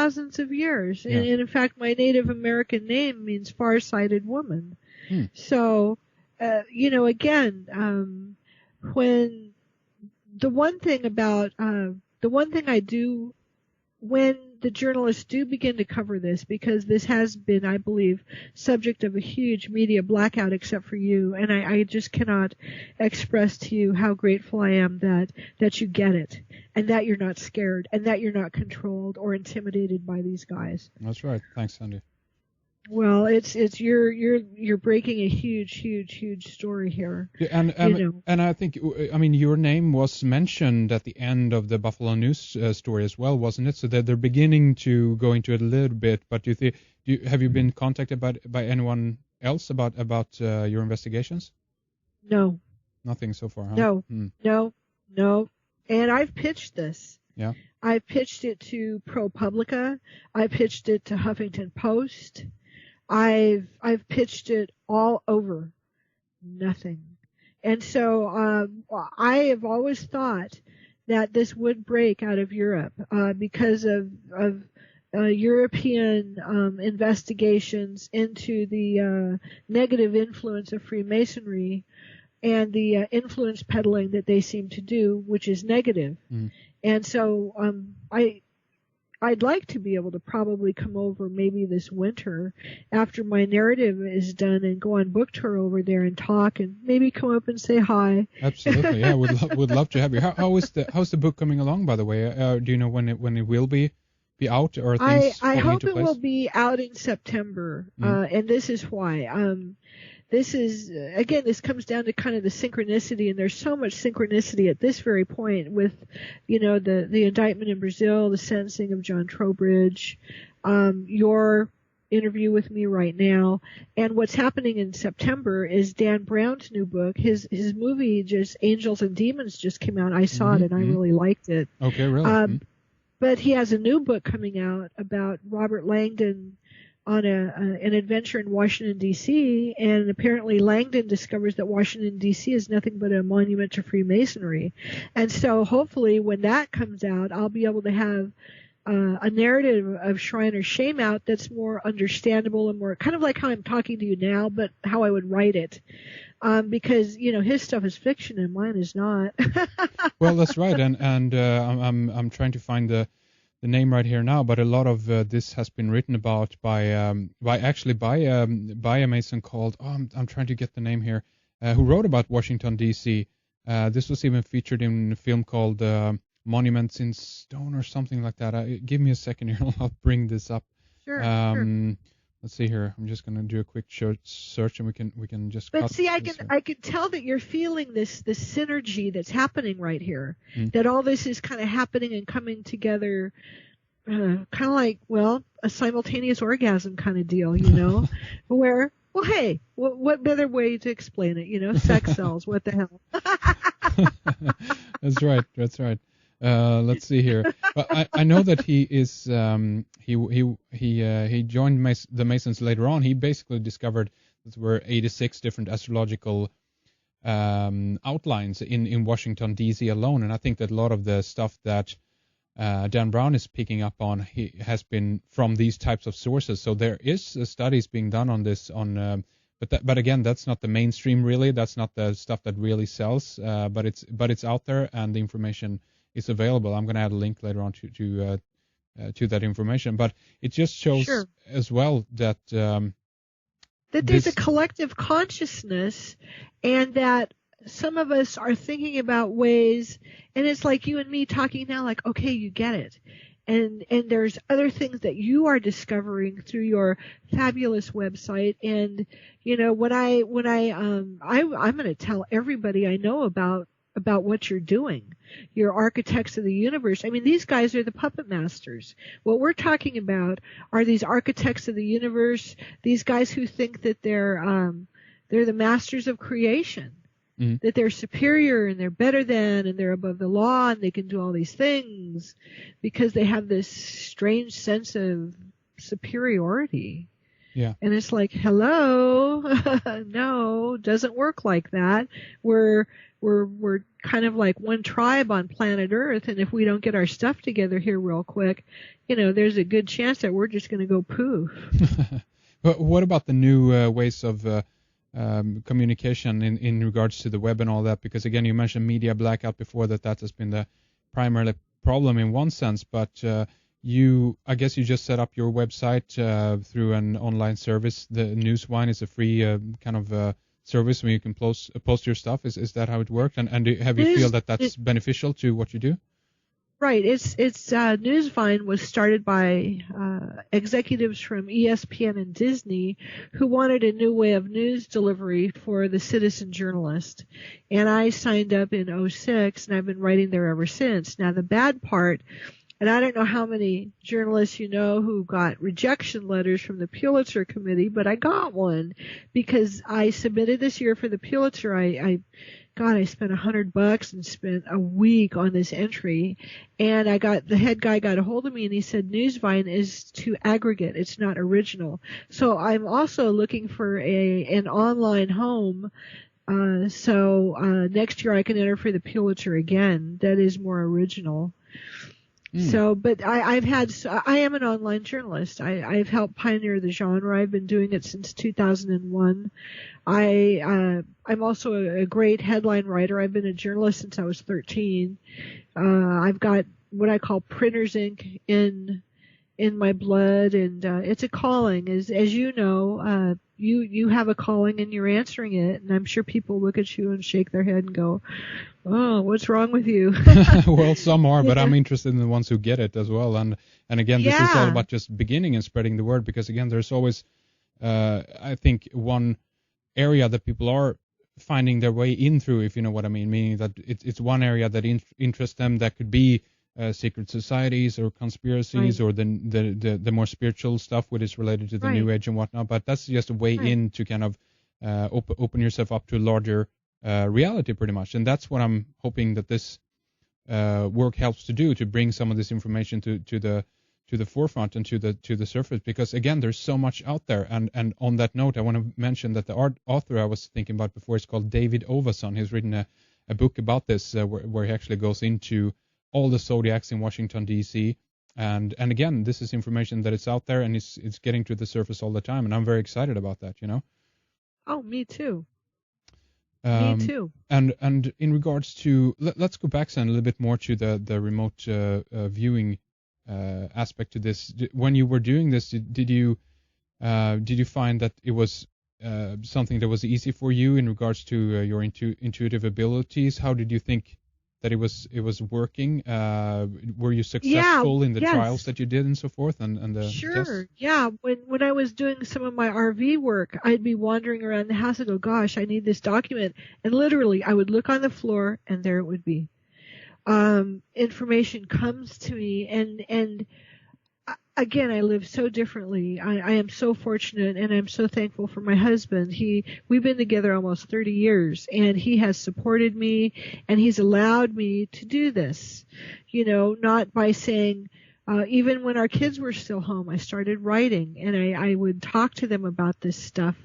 thousands of years. Yeah. And in fact, my Native American name means far-sighted woman. So, again, when the one thing I do when the journalists do begin to cover this, because this has been, I believe, subject of a huge media blackout except for you, and I just cannot express to you how grateful I am that you get it, and that you're not scared, and that you're not controlled or intimidated by these guys. That's right. Thanks, Sandy. Well, it's you're breaking a huge story here. Yeah, and I think, I mean, your name was mentioned at the end of the Buffalo News story as well, wasn't it? So that they're beginning to go into it a little bit. But have you been contacted by anyone else about your investigations? No. Nothing so far, huh? No. And I've pitched this. Yeah. I've pitched it to ProPublica. I pitched it to Huffington Post. I've pitched it all over. Nothing. And so I have always thought that this would break out of Europe because of European investigations into the negative influence of Freemasonry and the influence peddling that they seem to do, which is negative. And so I'd like to be able to probably come over maybe this winter after my narrative is done and go on book tour over there and talk and maybe come up and say hi. Absolutely, yeah, would love to have you. How's the book coming along, by the way? Do you know when it will be out, or things I hope into place? It will be out in September, and this is why. This comes down to kind of the synchronicity, and there's so much synchronicity at this very point with, the indictment in Brazil, the sentencing of John Trowbridge, your interview with me right now, and what's happening in September is Dan Brown's new book. His movie, just Angels and Demons, just came out. I saw it and I really liked it. Okay, really? But he has a new book coming out about Robert Langdon on an adventure in Washington, D.C., and apparently Langdon discovers that Washington, D.C. is nothing but a monument to Freemasonry. And so hopefully when that comes out, I'll be able to have a narrative of Shriner's Shame out that's more understandable and more kind of like how I'm talking to you now, but how I would write it. Because, his stuff is fiction and mine is not. Well, that's right. And I'm trying to find the name right here now, but a lot of this has been written about by a Mason called, I'm trying to get the name here, who wrote about Washington, D.C. This was even featured in a film called Monuments in Stone or something like that. Give me a second here, I'll bring this up. Sure. Let's see here. I'm just going to do a quick search, and we can just. But see, I can tell that you're feeling this synergy that's happening right here. That all this is kind of happening and coming together, kind of like, a simultaneous orgasm kind of deal, where. Well, hey, what better way to explain it? Sex sells. What the hell? That's right. Let's see here. Well, I know that he is he joined the Masons later on. He basically discovered that there were 86 different astrological outlines in Washington, D.C. alone, and I think that a lot of the stuff that Dan Brown is picking up on has been from these types of sources. So there is studies being done on this but again, that's not the mainstream really. That's not the stuff that really sells. But it's out there, and the information is available. I'm going to add a link later on to that information. But it just shows as well that that there's a collective consciousness, and that some of us are thinking about ways, and it's like you and me talking now, like, okay, you get it. And there's other things that you are discovering through your fabulous website. And, I'm going to tell everybody I know about what you're doing. You're architects of the universe. I mean, these guys are the puppet masters. What we're talking about are these architects of the universe, these guys who think that they're the masters of creation. That they're superior and they're better than and they're above the law and they can do all these things because they have this strange sense of superiority. Yeah. And it's like, hello, no, doesn't work like that. We're we're kind of like one tribe on planet Earth, and if we don't get our stuff together here real quick, there's a good chance that we're just going to go poof. But what about the new ways of communication in regards to the web and all that? Because again, you mentioned media blackout before, that has been the primary problem in one sense, but I guess you just set up your website through an online service. The Newsvine is a free kind of service where you can post your stuff. Is that how it worked? And have you feel that that's beneficial to what you do? Right. It's Newsvine was started by executives from ESPN and Disney who wanted a new way of news delivery for the citizen journalist. And I signed up in 2006, and I've been writing there ever since. Now, the bad part, and I don't know how many journalists you know who got rejection letters from the Pulitzer Committee, but I got one because I submitted this year for the Pulitzer. I spent $100 and spent a week on this entry, and the head guy got a hold of me and he said Newsvine is too aggregate, it's not original. So I'm also looking for an online home, so next year I can enter for the Pulitzer again. That is more original. So, but I am an online journalist. I've helped pioneer the genre. I've been doing it since 2001. I'm also a great headline writer. I've been a journalist since I was 13. I've got what I call printer's ink in my blood, and it's a calling. As you know, you have a calling and you're answering it, and I'm sure people look at you and shake their head and go, "Oh, what's wrong with you?" Well, some are, but I'm interested in the ones who get it as well. And again, this is all about just beginning and spreading the word, because again, there's always, I think, one area that people are finding their way in through, if you know what I mean, meaning that it's one area that interests them. That could be secret societies or conspiracies, or the more spiritual stuff, which is related to the New Age and whatnot. But that's just a way in to kind of open yourself up to a larger reality, pretty much. And that's what I'm hoping that this work helps to do, to bring some of this information to the forefront and to the surface. Because again, there's so much out there. And on that note, I want to mention that the author I was thinking about before is called David Ovason. He's written a book about this where he actually goes into all the zodiacs in Washington, D.C. And again, this is information that is out there, and it's getting to the surface all the time, and I'm very excited about that, Oh, me too. Me too. And in regards to, let's go back then a little bit more to the remote viewing aspect to this. When you were doing this, did you find that it was something that was easy for you in regards to your intuitive abilities? How did you think that it was working? Were you successful in the trials that you did and so forth? And the Sure. tests? Yeah. When I was doing some of my RV work, I'd be wandering around the house and go, gosh, I need this document. And literally I would look on the floor and there it would be. Information comes to me, and again, I live so differently. I am so fortunate, and I'm so thankful for my husband. We've been together almost 30 years, and he has supported me, and he's allowed me to do this. Not by saying, even when our kids were still home, I started writing, and I would talk to them about this stuff,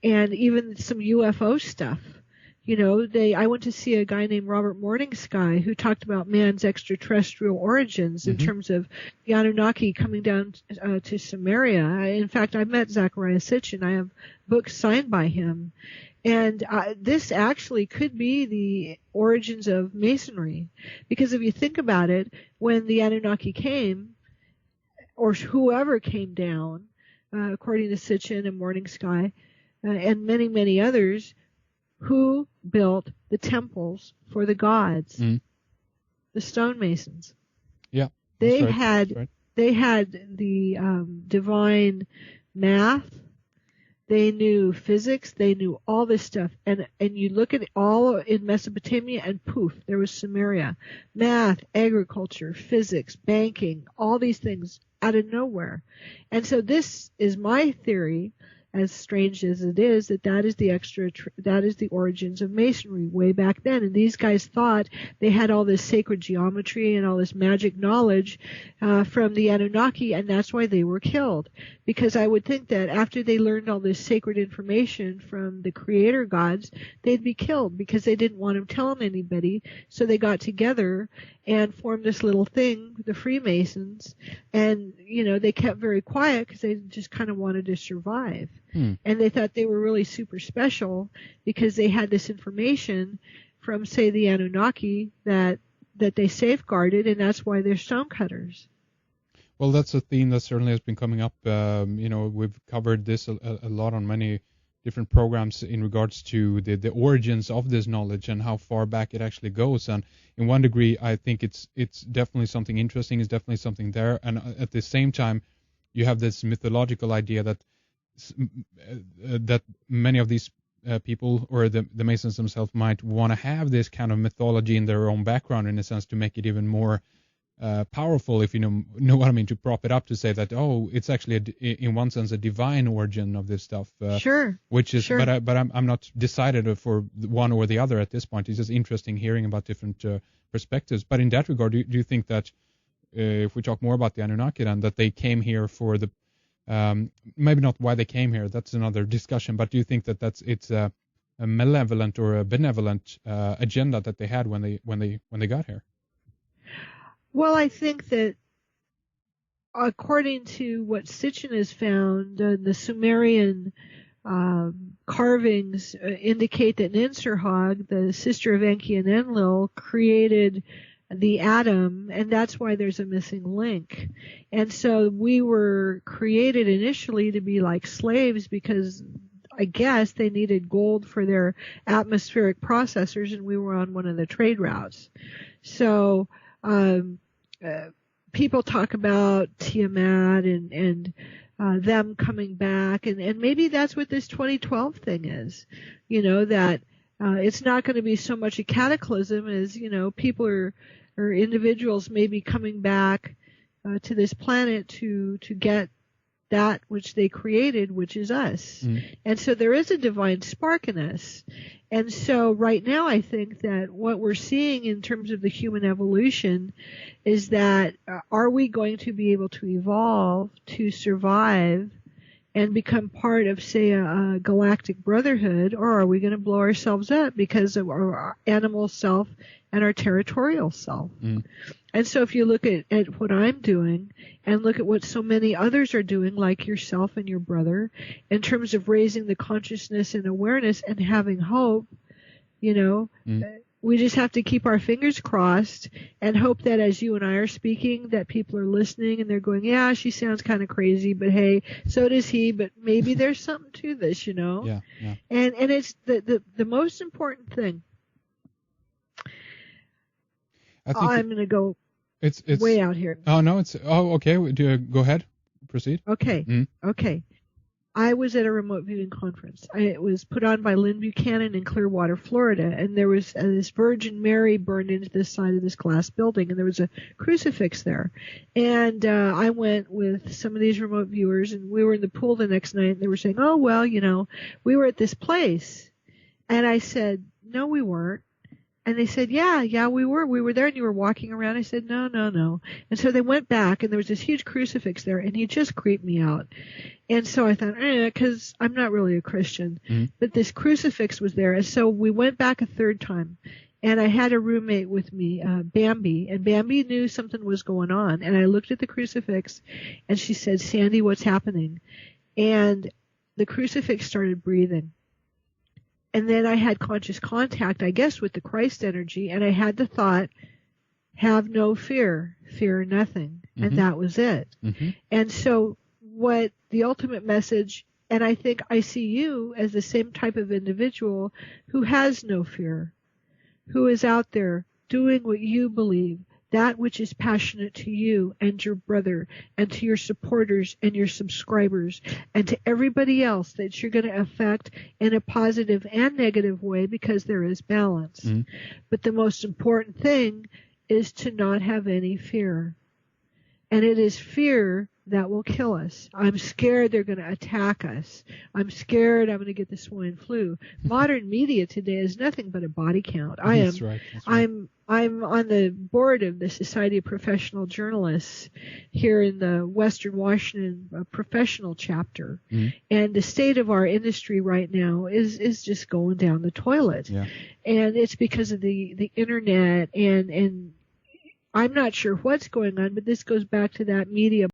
and even some UFO stuff. I went to see a guy named Robert Morningsky who talked about man's extraterrestrial origins in terms of the Anunnaki coming down to Samaria. In fact, I met Zecharia Sitchin. I have books signed by him. And this actually could be the origins of Masonry. Because if you think about it, when the Anunnaki came, or whoever came down, according to Sitchin and Morningsky, and many, many others, who built the temples for the gods? The stonemasons. Yeah. They had the divine math. They knew physics. They knew all this stuff. And you look at it all in Mesopotamia, and poof, there was Samaria. Math, agriculture, physics, banking, all these things out of nowhere. And so this is my theory, as strange as it is, that is the origins of Masonry way back then. And these guys thought they had all this sacred geometry and all this magic knowledge from the Anunnaki, and that's why they were killed. Because I would think that after they learned all this sacred information from the creator gods, they'd be killed because they didn't want them telling anybody. So they got together and formed this little thing, the Freemasons, and they kept very quiet because they just kind of wanted to survive. And they thought they were really super special because they had this information from, say, the Anunnaki that they safeguarded, and that's why they're stonecutters. Well, that's a theme that certainly has been coming up. We've covered this a lot on many different programs in regards to the origins of this knowledge and how far back it actually goes. And in one degree, I think it's definitely something interesting. It's definitely something there. And at the same time, you have this mythological idea that many of these people or the Masons themselves might want to have this kind of mythology in their own background, in a sense, to make it even more powerful, if you know what I mean, to prop it up, to say that, it's actually in one sense a divine origin of this stuff. Sure. Which is, sure. but I'm not decided for one or the other at this point. It's just interesting hearing about different perspectives. But in that regard, do you think that if we talk more about the Anunnaki, then that they came here for the maybe not why they came here, that's another discussion, but do you think that it's a malevolent or a benevolent agenda that they had when they got here? Well, I think that according to what Sitchin has found, the Sumerian carvings indicate that Ninsurhag, the sister of Enki and Enlil, created the atom, and that's why there's a missing link. And so we were created initially to be like slaves because I guess they needed gold for their atmospheric processors, and we were on one of the trade routes. So people talk about Tiamat and them coming back, and maybe that's what this 2012 thing is, that it's not going to be so much a cataclysm as, people or individuals may be coming back to this planet to get that which they created, which is us. And so there is a divine spark in us. And so right now I think that what we're seeing in terms of the human evolution is that are we going to be able to evolve to survive and become part of, say, a galactic brotherhood, or are we going to blow ourselves up because of our animal self and our territorial self? And so if you look at what I'm doing and look at what so many others are doing, like yourself and your brother, in terms of raising the consciousness and awareness and having hope, we just have to keep our fingers crossed and hope that as you and I are speaking, that people are listening and they're going, yeah, she sounds kind of crazy, but hey, so does he, but maybe there's something to this, Yeah. And it's the most important thing. I think I'm going to go it's way out here. Okay. Go ahead. Proceed. Okay. Okay. I was at a remote viewing conference. It was put on by Lynn Buchanan in Clearwater, Florida, and there was this Virgin Mary burned into the side of this glass building, and there was a crucifix there. And I went with some of these remote viewers, and we were in the pool the next night, and they were saying, oh, well, we were at this place. And I said, no, we weren't. And they said, yeah, we were. We were there, and you were walking around. I said, no. And so they went back, and there was this huge crucifix there, and he just creeped me out. And so I thought, because I'm not really a Christian, but this crucifix was there. And so we went back a third time, and I had a roommate with me, Bambi, and Bambi knew something was going on. And I looked at the crucifix, and she said, Sandy, what's happening? And the crucifix started breathing. And then I had conscious contact, I guess, with the Christ energy, and I had the thought, have no fear, fear nothing. And that was it. And so what the ultimate message, and I think I see you as the same type of individual who has no fear, who is out there doing what you believe, that which is passionate to you and your brother and to your supporters and your subscribers and to everybody else that you're going to affect in a positive and negative way, because there is balance. But the most important thing is to not have any fear. And it is fear that will kill us. I'm scared they're going to attack us. I'm scared I'm going to get the swine flu. Modern media today is nothing but a body count. That's right. I'm on the board of the Society of Professional Journalists here in the Western Washington professional chapter. And the state of our industry right now is just going down the toilet. Yeah. And it's because of the internet and I'm not sure what's going on, but this goes back to that media